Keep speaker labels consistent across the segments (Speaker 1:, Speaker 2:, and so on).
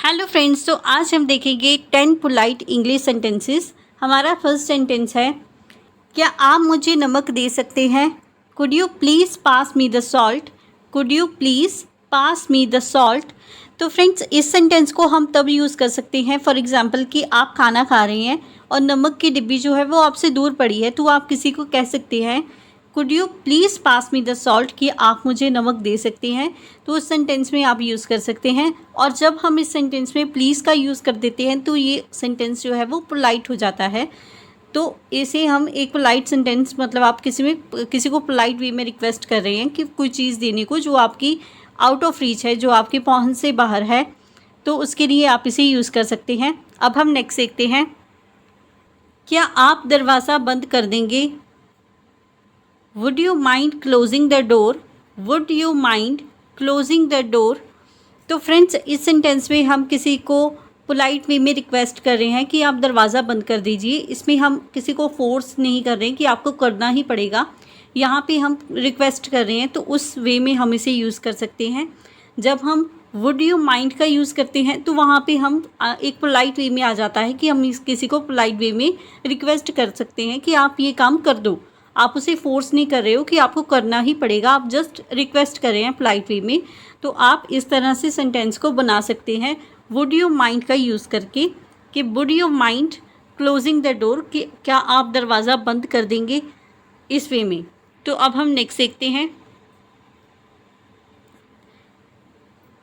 Speaker 1: Hello friends, तो आज हम देखेंगे 10 पोलाइट इंग्लिश सेंटेंसेस। हमारा फर्स्ट सेंटेंस है, क्या आप मुझे नमक दे सकते हैं? Could you please pass me the salt? Could you please pass me the salt? तो फ्रेंड्स, इस सेंटेंस को हम तब यूज़ कर सकते हैं, फॉर एग्जांपल कि आप खाना खा रहे हैं और नमक की डिब्बी जो है वो आपसे दूर पड़ी है, तो आप किसी को कह सकते हैं could you please pass me the salt, कि आप मुझे नमक दे सकते हैं। तो उस सेंटेंस में आप यूज़ कर सकते हैं। और जब हम इस सेंटेंस में प्लीज़ का यूज़ कर देते हैं तो ये सेंटेंस जो है वो पोलाइट हो जाता है। तो इसे हम एक पोलाइट सेंटेंस, मतलब आप किसी को पोलाइट वे में रिक्वेस्ट कर रहे हैं कि कोई चीज़ देने को जो आपकी आउट ऑफ रीच है, जो आपकी पहुंच से बाहर है, तो उसके लिए आप इसे यूज़ कर सकते हैं। अब हम नेक्स्ट देखते हैं, क्या आप दरवाज़ा बंद कर देंगे? Would you mind closing the door? Would you mind closing the door? तो फ्रेंड्स, इस सेंटेंस में हम किसी को पोलाइट वे में रिक्वेस्ट कर रहे हैं कि आप दरवाज़ा बंद कर दीजिए। इसमें हम किसी को फोर्स नहीं कर रहे हैं कि आपको करना ही पड़ेगा, यहाँ पे हम रिक्वेस्ट कर रहे हैं, तो उस वे में हम इसे यूज़ कर सकते हैं। जब हम वुड यू माइंड का यूज़ करते हैं तो वहाँ पे हम एक पोलाइट वे में आ जाता है कि हम किसी को पोलाइट वे में रिक्वेस्ट कर सकते हैं कि आप ये काम कर दो। आप उसे फोर्स नहीं कर रहे हो कि आपको करना ही पड़ेगा, आप जस्ट रिक्वेस्ट कर रहे हैं पोलाइट वे में। तो आप इस तरह से सेंटेंस को बना सकते हैं वुड यू माइंड का यूज़ करके, कि would you mind closing the door, कि क्या आप दरवाज़ा बंद कर देंगे, इस वे में। तो अब हम नेक्स्ट देखते हैं,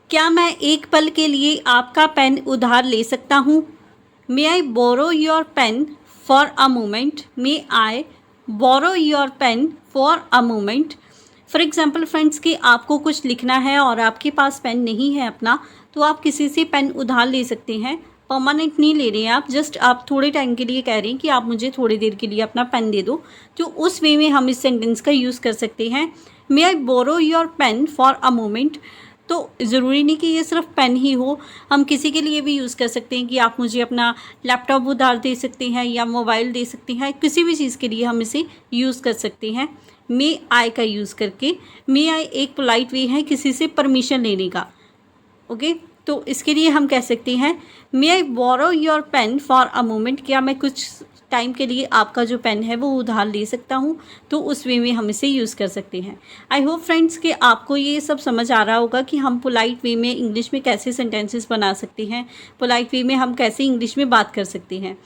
Speaker 1: क्या मैं एक पल के लिए आपका पेन उधार ले सकता हूँ? May I borrow your pen for a moment? May I borrow your pen for a moment? For example friends, कि आपको कुछ लिखना है और आपके पास पेन नहीं है अपना, तो आप किसी से पेन उधार ले सकते हैं। परमानेंट नहीं ले रहे हैं आप, जस्ट आप थोड़े टाइम के लिए कह रहे हैं कि आप मुझे थोड़ी देर के लिए अपना पेन दे दो। तो उस वे में हम इस सेंटेंस का यूज़ कर सकते हैं, may I borrow your pen for a moment. तो ज़रूरी नहीं कि ये सिर्फ पेन ही हो, हम किसी के लिए भी यूज़ कर सकते हैं कि आप मुझे अपना लैपटॉप उधार दे सकते हैं या मोबाइल दे सकते हैं। किसी भी चीज़ के लिए हम इसे यूज़ कर सकते हैं मे आई का यूज़ करके। मे आई एक पोलाइट वे है किसी से परमिशन लेने का। ओके, तो इसके लिए हम कह सकते हैं may I borrow your pen for a moment, क्या मैं कुछ टाइम के लिए आपका जो पेन है वो उधार ले सकता हूँ। तो उस वे में हम इसे यूज़ कर सकते हैं। आई होप फ्रेंड्स कि आपको ये सब समझ आ रहा होगा कि हम पोलाइट वे में इंग्लिश में कैसे सेंटेंसेस बना सकते हैं, पोलाइट वे में हम कैसे इंग्लिश में बात कर सकते हैं।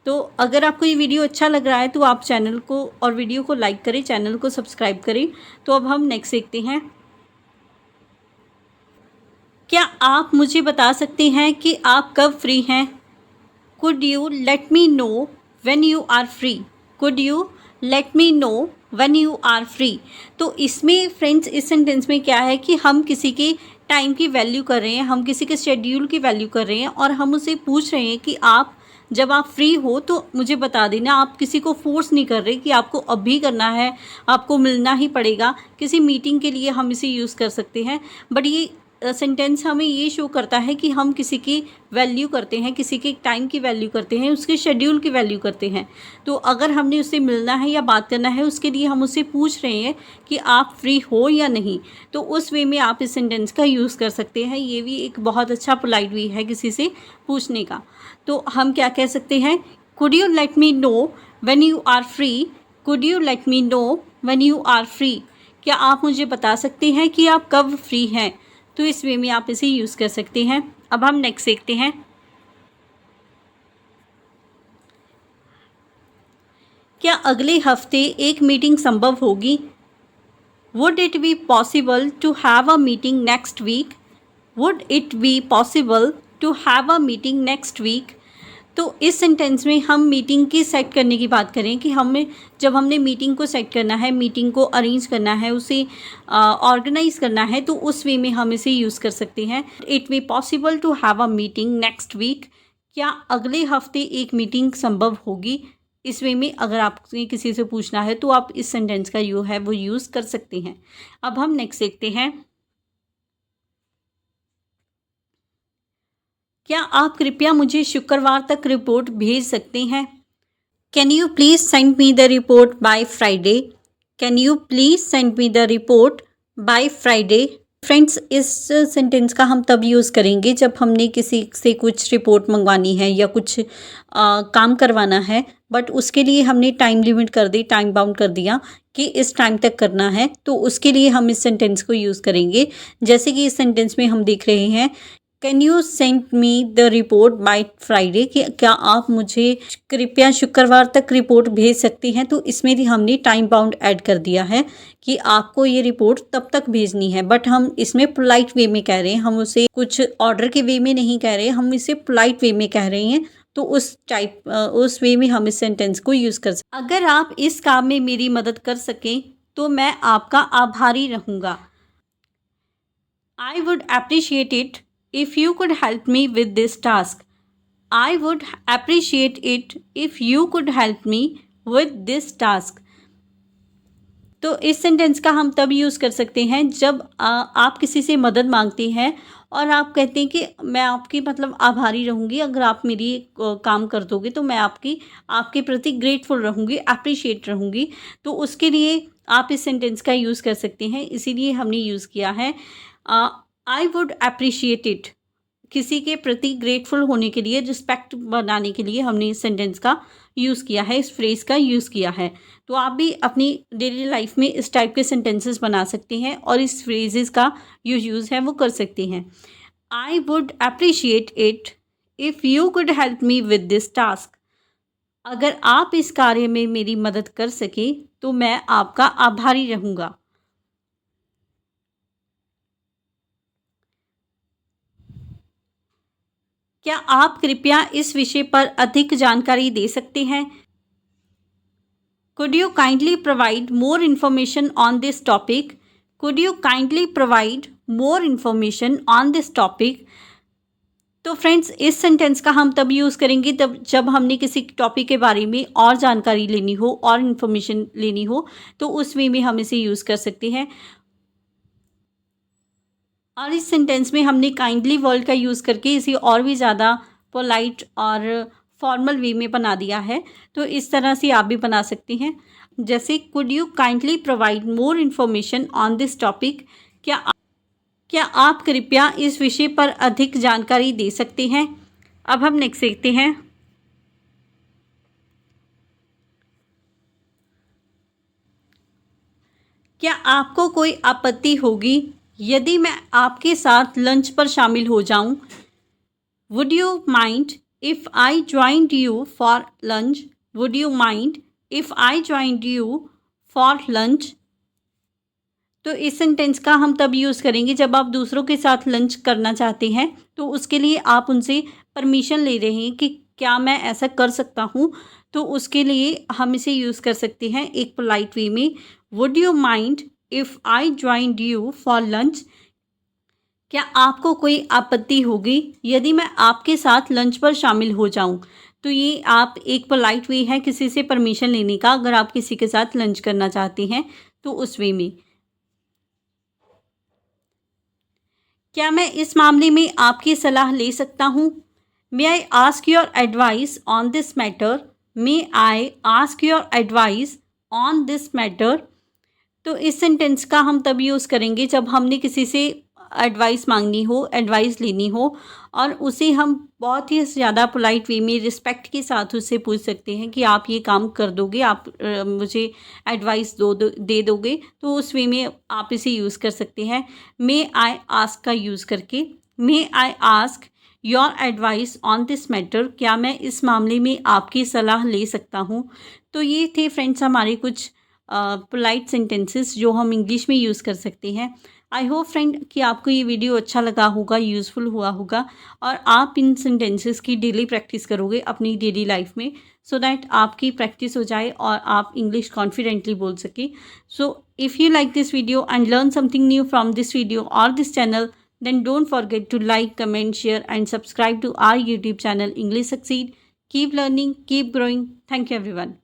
Speaker 1: तो अगर आपको ये वीडियो अच्छा लग रहा है तो आप चैनल को और वीडियो को लाइक करें, चैनल को सब्सक्राइब करें। तो अब हम नेक्स्ट देखते हैं, क्या आप मुझे बता सकते हैं कि आप कब फ्री हैं? Could you let me know when you are free? Could you let me know when you are free? तो इसमें फ्रेंड्स, इस सेंटेंस में क्या है कि हम किसी के टाइम की वैल्यू कर रहे हैं, हम किसी के शेड्यूल की वैल्यू कर रहे हैं और हम उसे पूछ रहे हैं कि आप जब आप फ्री हो तो मुझे बता देना। आप किसी को फोर्स नहीं कर रहे कि आपको अभी करना है, आपको मिलना ही पड़ेगा। किसी मीटिंग के लिए हम इसे यूज़ कर सकते हैं, बट ये सेंटेंस हमें ये शो करता है कि हम किसी की वैल्यू करते हैं, किसी के टाइम की वैल्यू करते हैं, उसके शेड्यूल की वैल्यू करते हैं। तो अगर हमने उससे मिलना है या बात करना है, उसके लिए हम उससे पूछ रहे हैं कि आप फ्री हो या नहीं। तो उस वे में आप इस सेंटेंस का यूज़ कर सकते हैं। ये भी एक बहुत अच्छा पोलाइट वे है किसी से पूछने का। तो हम क्या कह सकते हैं, could you let me know when you are free? Could you let me know when you are free? क्या आप मुझे बता सकते हैं कि आप कब फ्री हैं? तो इस वे में आप इसे यूज़ कर सकते हैं। अब हम नेक्स्ट देखते हैं, क्या अगले हफ्ते एक मीटिंग संभव होगी? Would it be possible to have a meeting next week? Would it be possible to have a meeting next week? तो इस सेंटेंस में हम मीटिंग की सेट करने की बात करें कि जब हमने मीटिंग को सेट करना है, मीटिंग को अरेंज करना है, उसे ऑर्गेनाइज करना है, तो उस वे में हम इसे यूज़ कर सकते हैं। It be possible to have a meeting next week, क्या अगले हफ्ते एक मीटिंग संभव होगी? इस वे में अगर आपसे किसी से पूछना है तो आप इस सेंटेंस का वो यूज़ कर सकते हैं। अब हम नेक्स्ट देखते हैं, क्या आप कृपया मुझे शुक्रवार तक रिपोर्ट भेज सकते हैं? Can you please send me the report by Friday? Can you please send me the report by Friday? Friends, इस सेंटेंस का हम तब यूज़ करेंगे जब हमने किसी से कुछ रिपोर्ट मंगवानी है या कुछ काम करवाना है, बट उसके लिए हमने टाइम लिमिट कर दी, टाइम बाउंड कर दिया कि इस टाइम तक करना है, तो उसके लिए हम इस सेंटेंस को यूज़ करेंगे। जैसे कि इस सेंटेंस में हम देख रहे हैं, can you send me the report by Friday, कि क्या आप मुझे कृपया शुक्रवार तक रिपोर्ट भेज सकती हैं। तो इसमें भी हमने टाइम बाउंड ऐड कर दिया है कि आपको ये रिपोर्ट तब तक भेजनी है, बट हम इसमें पोलाइट वे में कह रहे हैं, हम उसे कुछ ऑर्डर के वे में नहीं कह रहे, हम इसे पोलाइट वे में कह रहे हैं। तो उस वे में हम इस सेंटेंस को यूज़ कर सकते। अगर आप इस काम में मेरी मदद कर सकें तो मैं आपका आभारी रहूँगा। I would appreciate it if you could help me with this task. I would appreciate it if you could help me with this task. तो इस सेंटेंस का हम तब यूज़ कर सकते हैं जब आप किसी से मदद मांगते हैं और आप कहते हैं कि मैं आपकी मतलब आभारी रहूँगी, अगर आप मेरी काम कर दोगे तो मैं आपके प्रति ग्रेटफुल रहूँगी, अप्रिशिएट रहूँगी। तो उसके लिए आप इस सेंटेंस का यूज़ कर सकते हैं, इसीलिए हमने यूज़ किया है आई वुड अप्रिशिएट इट। किसी के प्रति ग्रेटफुल होने के लिए, रिस्पेक्ट बनाने के लिए हमने इस सेंटेंस का यूज़ किया है, इस फ्रेज़ का यूज़ किया है। तो आप भी अपनी डेली लाइफ में इस टाइप के सेंटेंसेस बना सकते हैं और इस फ्रेजेस का यूज़ है वो कर सकते हैं। I would appreciate it if you could help me with this task. अगर आप इस कार्य में मेरी मदद कर सके तो मैं आपका आभारी रहूँगा। क्या आप कृपया इस विषय पर अधिक जानकारी दे सकते हैं? Could you kindly provide more information on this topic? Could you kindly provide more information on this topic? तो फ्रेंड्स, इस सेंटेंस का हम तब यूज़ करेंगे जब हमने किसी टॉपिक के बारे में और जानकारी लेनी हो और इन्फॉर्मेशन लेनी हो, तो उस वे में हम इसे यूज़ कर सकते हैं। और इस सेंटेंस में हमने काइंडली वर्ड का यूज़ करके इसे और भी ज़्यादा पोलाइट और फॉर्मल वे में बना दिया है। तो इस तरह से आप भी बना सकते हैं, जैसे could you kindly provide more information on this topic. क्या आप कृपया इस विषय पर अधिक जानकारी दे सकते हैं। अब हम नेक्स्ट देखते हैं। क्या आपको कोई आपत्ति होगी यदि मैं आपके साथ लंच पर शामिल हो जाऊं? Would you mind if I joined you for lunch? Would you mind if I joined you for lunch? तो इस सेंटेंस का हम तब यूज़ करेंगे जब आप दूसरों के साथ लंच करना चाहते हैं, तो उसके लिए आप उनसे परमिशन ले रहे हैं कि क्या मैं ऐसा कर सकता हूँ। तो उसके लिए हम इसे यूज़ कर सकते हैं एक पोलाइट वे में, would you mind if I joined you for lunch. क्या आपको कोई आपत्ति होगी यदि मैं आपके साथ लंच पर शामिल हो जाऊं? तो ये आप एक पोलाइट वे है किसी से परमिशन लेने का, अगर आप किसी के साथ लंच करना चाहते हैं तो उस वे में। क्या मैं इस मामले में आपकी सलाह ले सकता हूँ? May I ask your advice on this matter. May I ask your advice on this matter. तो इस सेंटेंस का हम तब यूज़ करेंगे जब हमने किसी से एडवाइस मांगनी हो, एडवाइस लेनी हो, और उसे हम बहुत ही ज़्यादा पोलाइट वे में रिस्पेक्ट के साथ उससे पूछ सकते हैं कि आप ये काम कर दोगे, आप मुझे एडवाइस दे दोगे। तो उस वे में आप इसे यूज़ कर सकते हैं मे आई आस्क का यूज़ करके। May I ask your advice on this matter. क्या मैं इस मामले में आपकी सलाह ले सकता हूँ? तो ये थे फ्रेंड्स हमारे कुछ पोलाइट सेंटेंसेस जो हम इंग्लिश में यूज़ कर सकते हैं। आई होप फ्रेंड कि आपको ये वीडियो अच्छा लगा होगा, यूज़फुल हुआ होगा, और आप इन सेंटेंसेस की डेली प्रैक्टिस करोगे अपनी डेली लाइफ में, सो दैट आपकी प्रैक्टिस हो जाए और आप इंग्लिश कॉन्फिडेंटली बोल सके। So if you like this video and learn something new from this video और this channel, then don't forget to like, comment, share and subscribe to our YouTube channel English Succeed. Keep learning, keep growing. Thank you everyone.